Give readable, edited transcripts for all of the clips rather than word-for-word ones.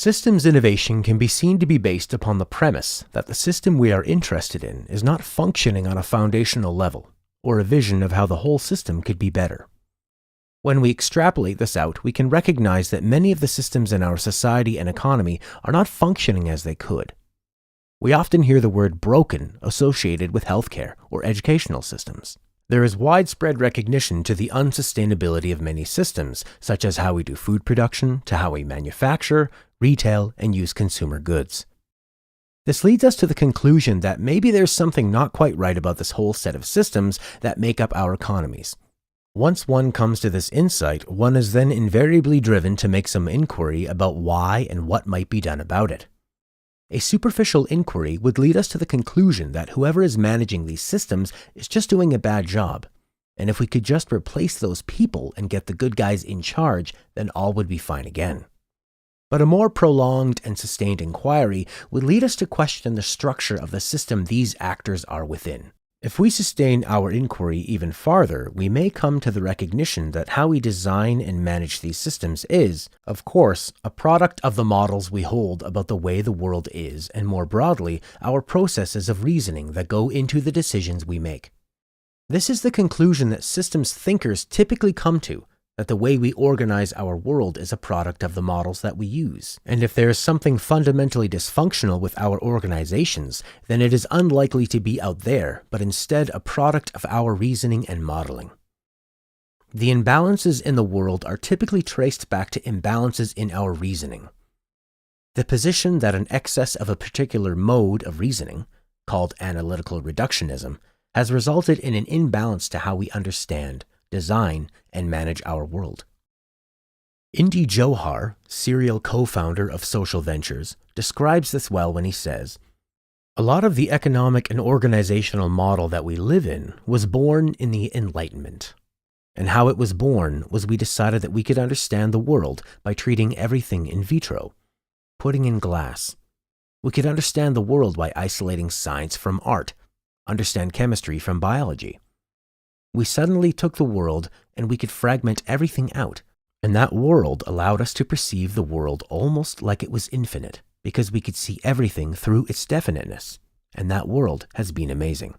Systems innovation can be seen to be based upon the premise that the system we are interested in is not functioning on a foundational level, or a vision of how the whole system could be better. When we extrapolate this out, we can recognize that many of the systems in our society and economy are not functioning as they could. We often hear the word broken associated with healthcare or educational systems. There is widespread recognition to the unsustainability of many systems, such as how we do food production, to how we manufacture, retail, and use consumer goods. This leads us to the conclusion that maybe there's something not quite right about this whole set of systems that make up our economies. Once one comes to this insight, one is then invariably driven to make some inquiry about why and what might be done about it. A superficial inquiry would lead us to the conclusion that whoever is managing these systems is just doing a bad job, and if we could just replace those people and get the good guys in charge, then all would be fine again. But a more prolonged and sustained inquiry would lead us to question the structure of the system these actors are within. If we sustain our inquiry even farther, we may come to the recognition that how we design and manage these systems is, of course, a product of the models we hold about the way the world is, and more broadly, our processes of reasoning that go into the decisions we make. This is the conclusion that systems thinkers typically come to, that the way we organize our world is a product of the models that we use. And if there is something fundamentally dysfunctional with our organizations, then it is unlikely to be out there, but instead a product of our reasoning and modeling. The imbalances in the world are typically traced back to imbalances in our reasoning. The position that an excess of a particular mode of reasoning, called analytical reductionism, has resulted in an imbalance to how we understand, design, and manage our world. Indy Johar, serial co-founder of Social Ventures, describes this well when he says, "A lot of the economic and organizational model that we live in was born in the Enlightenment. And how it was born was we decided that we could understand the world by treating everything in vitro, putting in glass. We could understand the world by isolating science from art, understand chemistry from biology. We suddenly took the world and we could fragment everything out, and that world allowed us to perceive the world almost like it was infinite, because we could see everything through its definiteness, and that world has been amazing.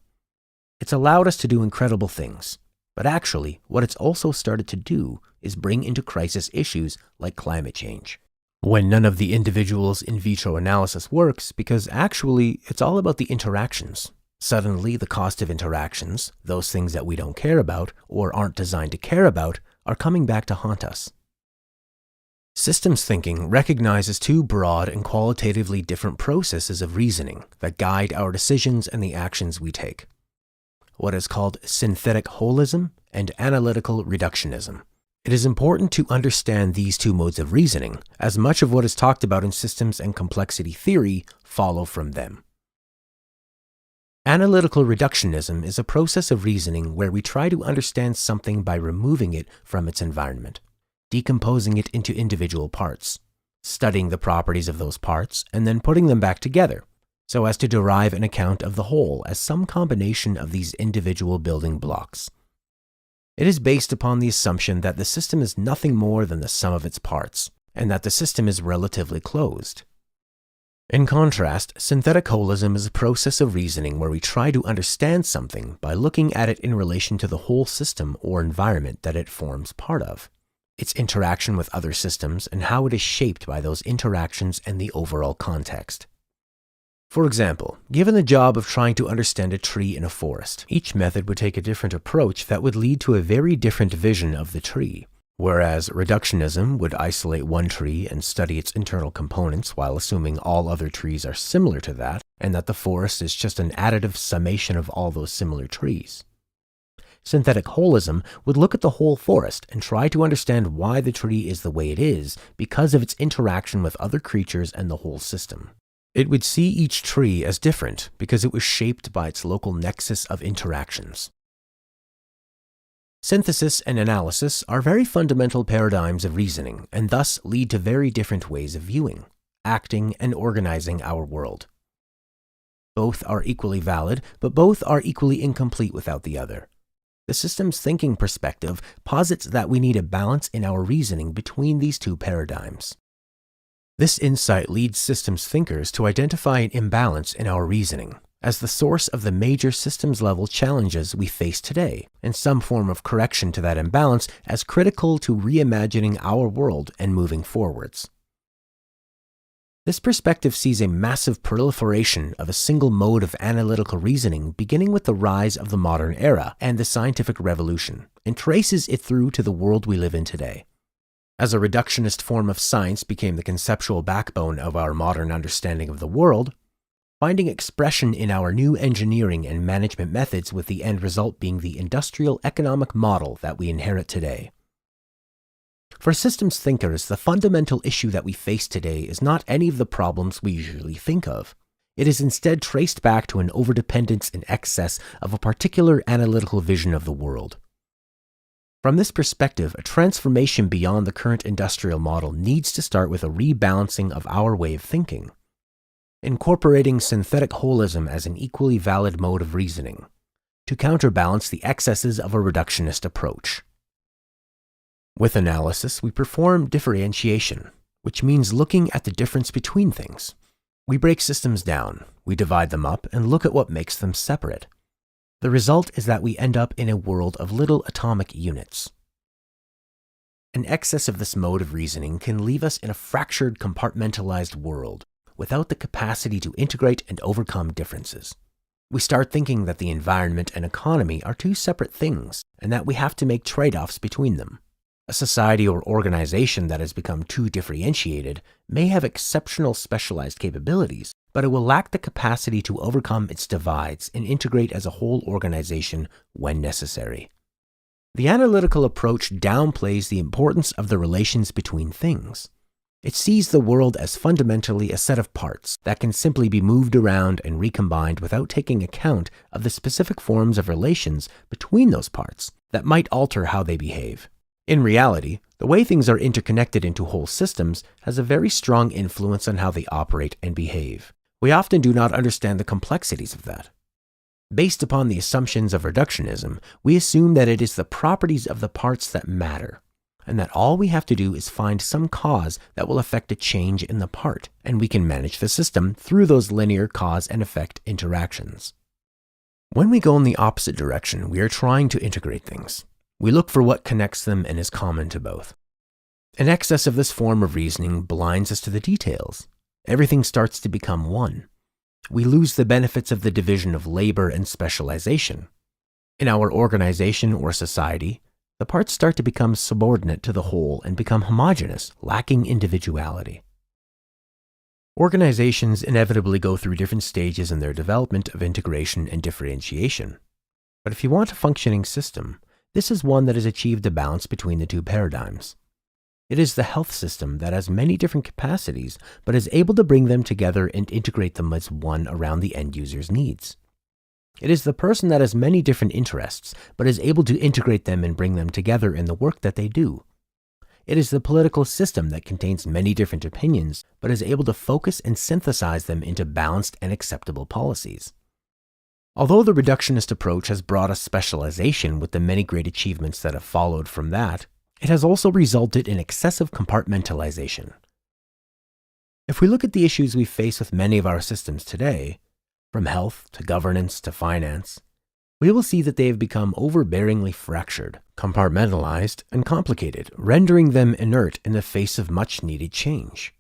It's allowed us to do incredible things, but actually what it's also started to do is bring into crisis issues like climate change, when none of the individual's in vitro analysis works, because actually it's all about the interactions. Suddenly, the cost of interactions, those things that we don't care about or aren't designed to care about, are coming back to haunt us." Systems thinking recognizes two broad and qualitatively different processes of reasoning that guide our decisions and the actions we take. What is called synthetic holism and analytical reductionism. It is important to understand these two modes of reasoning, as much of what is talked about in systems and complexity theory follow from them. Analytical reductionism is a process of reasoning where we try to understand something by removing it from its environment, decomposing it into individual parts, studying the properties of those parts, and then putting them back together, so as to derive an account of the whole as some combination of these individual building blocks. It is based upon the assumption that the system is nothing more than the sum of its parts, and that the system is relatively closed. In contrast, synthetic holism is a process of reasoning where we try to understand something by looking at it in relation to the whole system or environment that it forms part of, its interaction with other systems, and how it is shaped by those interactions and the overall context. For example, given the job of trying to understand a tree in a forest, each method would take a different approach that would lead to a very different vision of the tree. Whereas reductionism would isolate one tree and study its internal components while assuming all other trees are similar to that, and that the forest is just an additive summation of all those similar trees. Synthetic holism would look at the whole forest and try to understand why the tree is the way it is because of its interaction with other creatures and the whole system. It would see each tree as different because it was shaped by its local nexus of interactions. Synthesis and analysis are very fundamental paradigms of reasoning and thus lead to very different ways of viewing, acting, and organizing our world. Both are equally valid, but both are equally incomplete without the other. The systems thinking perspective posits that we need a balance in our reasoning between these two paradigms. This insight leads systems thinkers to identify an imbalance in our reasoning as the source of the major systems-level challenges we face today, and some form of correction to that imbalance as critical to reimagining our world and moving forwards. This perspective sees a massive proliferation of a single mode of analytical reasoning beginning with the rise of the modern era and the scientific revolution, and traces it through to the world we live in today. As a reductionist form of science became the conceptual backbone of our modern understanding of the world, finding expression in our new engineering and management methods with the end result being the industrial economic model that we inherit today. For systems thinkers, the fundamental issue that we face today is not any of the problems we usually think of. It is instead traced back to an overdependence and excess of a particular analytical vision of the world. From this perspective, a transformation beyond the current industrial model needs to start with a rebalancing of our way of thinking, incorporating synthetic holism as an equally valid mode of reasoning, to counterbalance the excesses of a reductionist approach. With analysis, we perform differentiation, which means looking at the difference between things. We break systems down, we divide them up, and look at what makes them separate. The result is that we end up in a world of little atomic units. An excess of this mode of reasoning can leave us in a fractured, compartmentalized world, without the capacity to integrate and overcome differences. We start thinking that the environment and economy are two separate things, and that we have to make trade-offs between them. A society or organization that has become too differentiated may have exceptional specialized capabilities, but it will lack the capacity to overcome its divides and integrate as a whole organization when necessary. The analytical approach downplays the importance of the relations between things. It sees the world as fundamentally a set of parts that can simply be moved around and recombined without taking account of the specific forms of relations between those parts that might alter how they behave. In reality, the way things are interconnected into whole systems has a very strong influence on how they operate and behave. We often do not understand the complexities of that. Based upon the assumptions of reductionism, we assume that it is the properties of the parts that matter, and that all we have to do is find some cause that will affect a change in the part, and we can manage the system through those linear cause and effect interactions. When we go in the opposite direction, we are trying to integrate things. We look for what connects them and is common to both. An excess of this form of reasoning blinds us to the details. Everything starts to become one. We lose the benefits of the division of labor and specialization. In our organization or society, the parts start to become subordinate to the whole and become homogeneous, lacking individuality. Organizations inevitably go through different stages in their development of integration and differentiation. But if you want a functioning system, this is one that has achieved a balance between the two paradigms. It is the health system that has many different capacities, but is able to bring them together and integrate them as one around the end user's needs. It is the person that has many different interests, but is able to integrate them and bring them together in the work that they do. It is the political system that contains many different opinions, but is able to focus and synthesize them into balanced and acceptable policies. Although the reductionist approach has brought us specialization with the many great achievements that have followed from that, it has also resulted in excessive compartmentalization. If we look at the issues we face with many of our systems today, from health to governance to finance, we will see that they have become overbearingly fractured, compartmentalized, and complicated, rendering them inert in the face of much-needed change.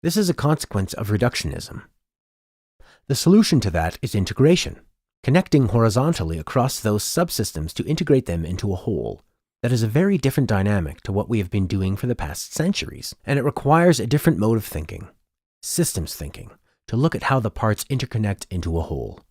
This is a consequence of reductionism. The solution to that is integration, connecting horizontally across those subsystems to integrate them into a whole. That is a very different dynamic to what we have been doing for the past centuries, and it requires a different mode of thinking, systems thinking, to look at how the parts interconnect into a whole.